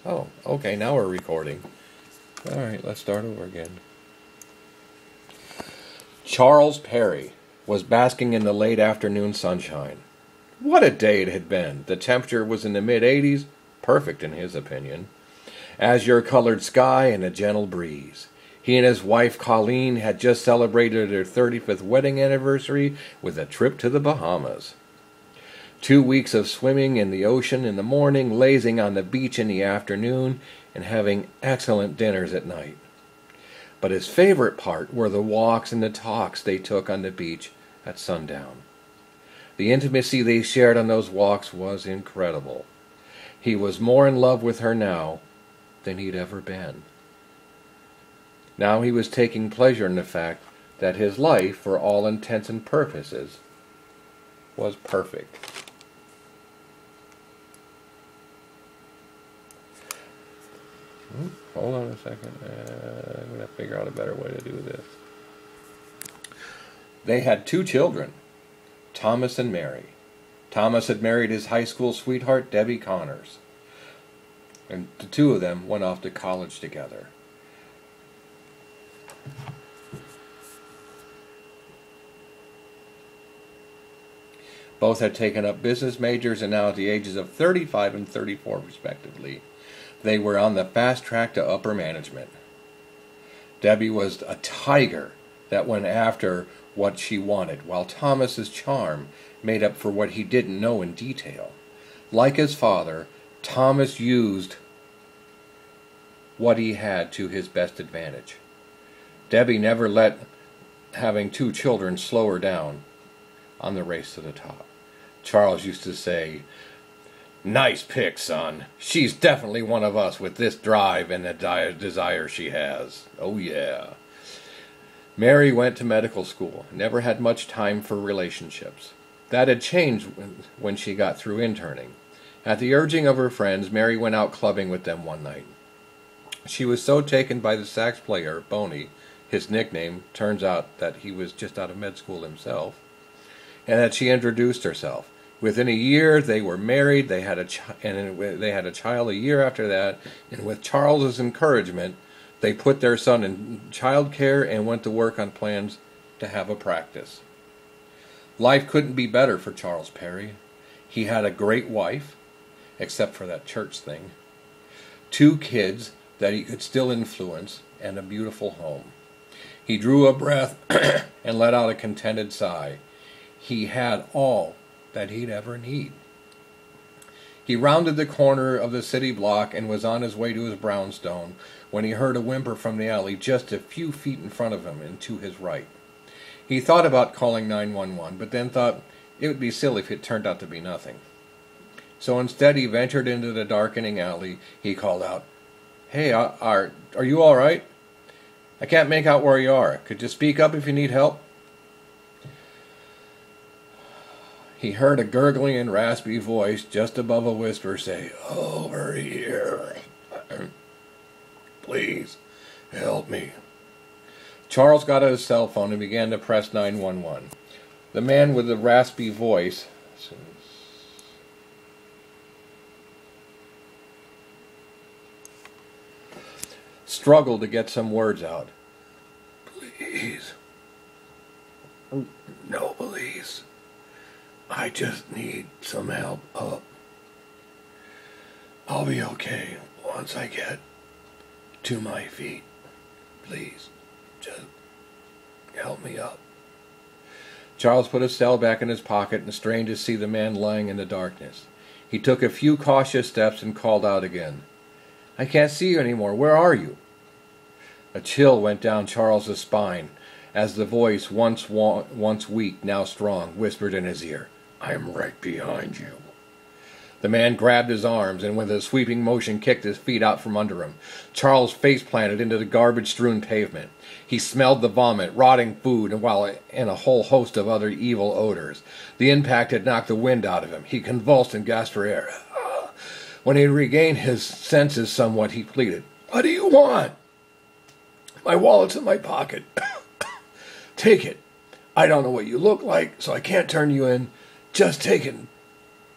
Oh, okay, now we're recording. Alright, let's start over again. Charles Perry was basking in the late afternoon sunshine. What a day it had been. The temperature was in the mid-80s, perfect in his opinion. Azure-colored sky and a gentle breeze. He and his wife Colleen had just celebrated their 35th wedding anniversary with a trip to the Bahamas. 2 weeks of swimming in the ocean in the morning, lazing on the beach in the afternoon, and having excellent dinners at night. But his favorite part were the walks and the talks they took on the beach at sundown. The intimacy they shared on those walks was incredible. He was more in love with her now than he'd ever been. Now he was taking pleasure in the fact that his life, for all intents and purposes, was perfect. Hold on a second. I'm going to figure out a better way to do this. They had 2 children, Thomas and Mary. Thomas had married his high school sweetheart, Debbie Connors. And the 2 of them went off to college together. Both had taken up business majors and now at the ages of 35 and 34 respectively, they were on the fast track to upper management. Debbie was a tiger that went after what she wanted, while Thomas's charm made up for what he didn't know in detail. Like his father, Thomas used what he had to his best advantage. Debbie never let having 2 children slow her down on the race to the top. Charles used to say, "Nice pick, son. She's definitely one of us with this drive and the desire she has. Oh, yeah." Mary went to medical school, never had much time for relationships. That had changed when she got through interning. At the urging of her friends, Mary went out clubbing with them one night. She was so taken by the sax player, Boney, his nickname, turns out that he was just out of med school himself, and that she introduced herself. Within a year, they were married. They had a child a year after that. And with Charles's encouragement, they put their son in child care and went to work on plans to have a practice. Life couldn't be better for Charles Perry. He had a great wife, except for that church thing, 2 kids that he could still influence, and a beautiful home. He drew a breath and let out a contented sigh. He had all that he'd ever need. He rounded the corner of the city block and was on his way to his brownstone when he heard a whimper from the alley just a few feet in front of him and to his right. He thought about calling 911, but then thought it would be silly if it turned out to be nothing. So instead he ventured into the darkening alley. He called out, "Hey, are you all right? I can't make out where you are. Could you speak up if you need help?" He heard a gurgling and raspy voice just above a whisper say, "Over here. Please, help me." Charles got out his cell phone and began to press 911. The man with the raspy voice struggled to get some words out. "Please. No, please. I just need some help up. I'll be okay once I get to my feet. Please, just help me up." Charles put his cell back in his pocket and strained to see the man lying in the darkness. He took a few cautious steps and called out again, "I can't see you anymore. Where are you?" A chill went down Charles's spine as the voice, once weak, now strong, whispered in his ear, "I'm right behind you." The man grabbed his arms and with a sweeping motion kicked his feet out from under him. Charles face-planted into the garbage-strewn pavement. He smelled the vomit, rotting food, and a whole host of other evil odors. The impact had knocked the wind out of him. He convulsed and gasped for air. When he regained his senses somewhat, he pleaded, "What do you want?" "My wallet's in my pocket." "Take it. I don't know what you look like, so I can't turn you in. Just take it.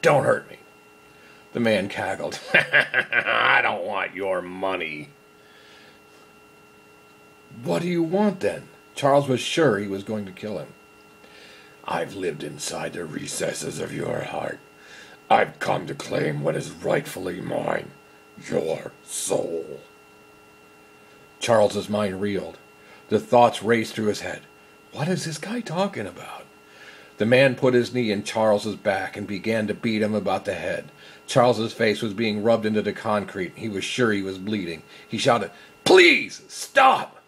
Don't hurt me." The man cackled. I don't want your money. What do you want then? Charles was sure he was going to kill him. I've lived inside the recesses of your heart. I've come to claim what is rightfully mine, your soul. Charles's mind reeled. The thoughts raced through his head. What is this guy talking about? The man put his knee in Charles's back and began to beat him about the head. Charles's face was being rubbed into the concrete. He was sure he was bleeding. He shouted, "Please, stop!"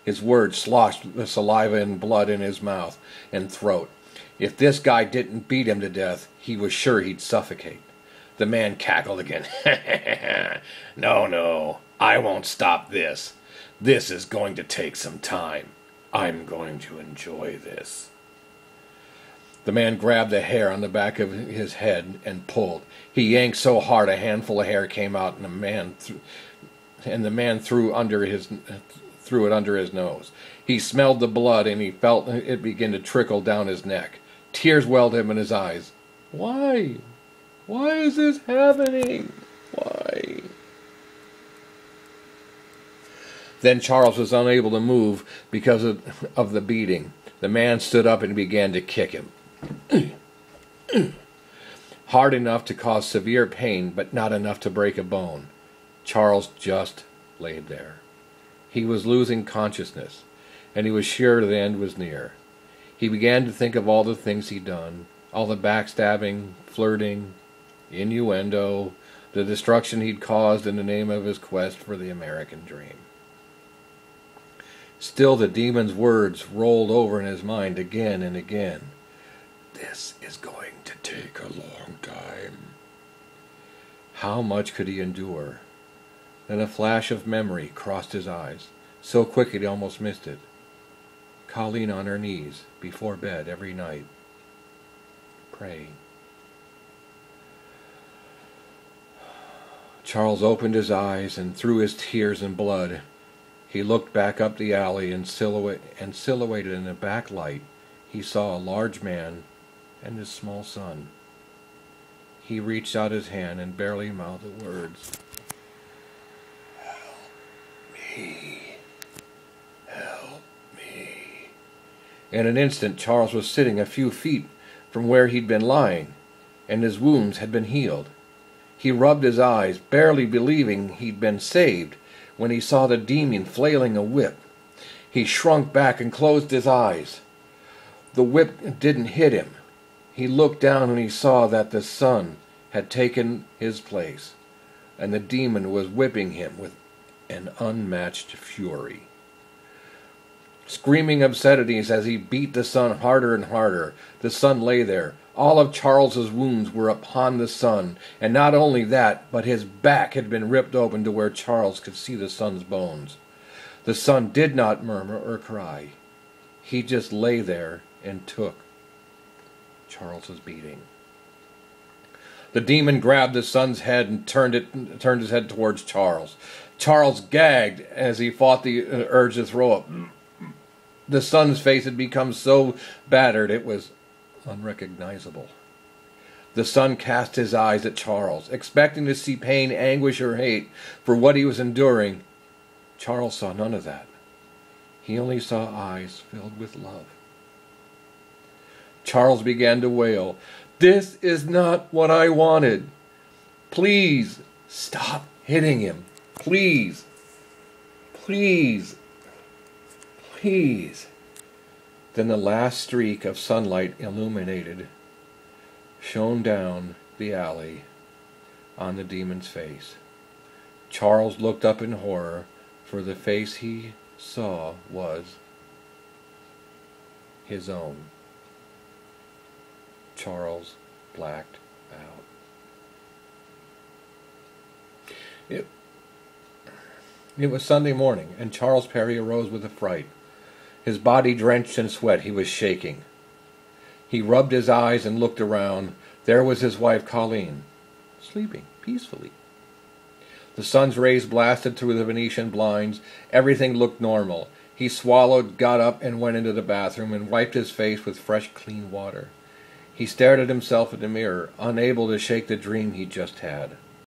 His words sloshed the saliva and blood in his mouth and throat. If this guy didn't beat him to death, he was sure he'd suffocate. The man cackled again. No, I won't stop this. This is going to take some time. I'm going to enjoy this. The man grabbed the hair on the back of his head and pulled. He yanked so hard a handful of hair came out, and the man threw it under his nose. He smelled the blood, and he felt it begin to trickle down his neck. Tears welled him in his eyes. Why? Why is this happening? Why? Then Charles was unable to move because of the beating. The man stood up and began to kick him. Hard enough to cause severe pain, but not enough to break a bone. Charles just laid there. He was losing consciousness, and he was sure the end was near. He began to think of all the things he'd done, all the backstabbing, flirting, innuendo, the destruction he'd caused in the name of his quest for the American dream. Still the demon's words rolled over in his mind again and again. This is going to take a long time. How much could he endure? Then a flash of memory crossed his eyes, so quick he almost missed it. Colleen on her knees before bed every night, praying. Charles opened his eyes, and through his tears and blood, he looked back up the alley, and silhouetted in the backlight, he saw a large man and his small son. He reached out his hand and barely mouthed the words. Help me. In an instant, Charles was sitting a few feet from where he'd been lying, and his wounds had been healed. He rubbed his eyes, barely believing he'd been saved, when he saw the demon flailing a whip. He shrunk back and closed his eyes. The whip didn't hit him. He looked down and he saw that the sun had taken his place, and the demon was whipping him with an unmatched fury. Screaming obscenities as he beat the sun harder and harder, the sun lay there. All of Charles's wounds were upon the sun, and not only that, but his back had been ripped open to where Charles could see the sun's bones. The sun did not murmur or cry. He just lay there and took Charles's beating. The demon grabbed the son's head and turned his head towards Charles. Charles gagged as he fought the urge to throw up. The son's face had become so battered it was unrecognizable. The son cast his eyes at Charles, expecting to see pain, anguish, or hate for what he was enduring. Charles saw none of that. He only saw eyes filled with love. Charles began to wail, "This is not what I wanted. Please, stop hitting him. Please. Please. Please." Then the last streak of sunlight shone down the alley on the demon's face. Charles looked up in horror, for the face he saw was his own. Charles blacked out. It was Sunday morning, and Charles Perry arose with a fright. His body drenched in sweat, he was shaking. He rubbed his eyes and looked around. There was his wife, Colleen, sleeping peacefully. The sun's rays blasted through the Venetian blinds. Everything looked normal. He swallowed, got up, and went into the bathroom and wiped his face with fresh, clean water. He stared at himself in the mirror, unable to shake the dream he just had.